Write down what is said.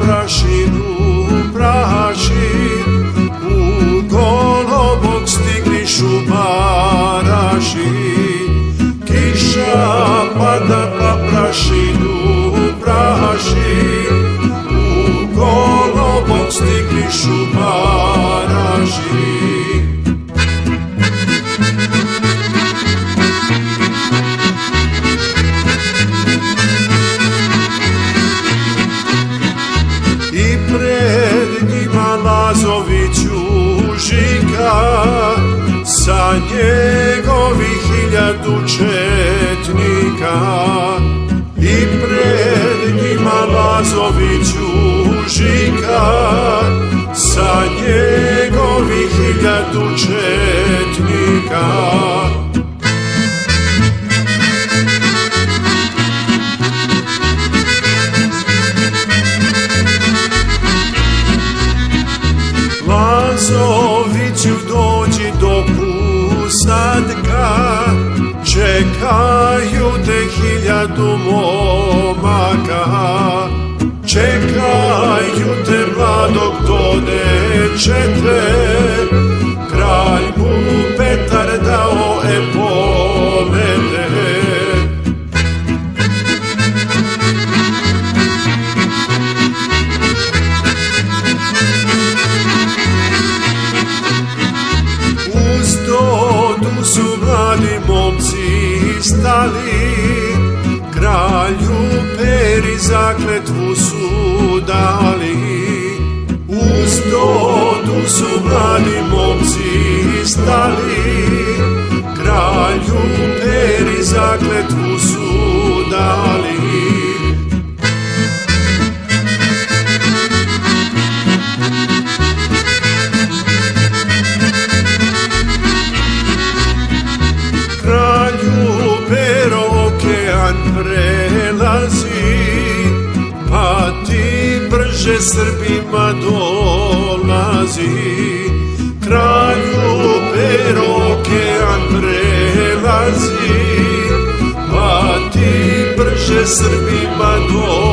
prašinu praši, u kolobok stigli šubaraši. Kiša pada pa prašinu praši, u kolobok stigli šubaraši. Pred njima Lazović užika, sa njegovih 1000 četnika. I pred njima Lazović užika, sa njegovih 1000 četnika. Lazoviću dođi do Pusadka, čekaju te 1000 momaka. Čekaju te mladog do dečete, kralj mu Petar dao epolete. Tu su mladi momci stali, kralju Peri zakletvu su dali. Uz to tu su mladi momci stali, kralju Peri zakletvu su dali. Prelazi, pa ti brže Srbima dolazi. Kralju Pero okean prelazi, pa ti brže Srbima dolazi.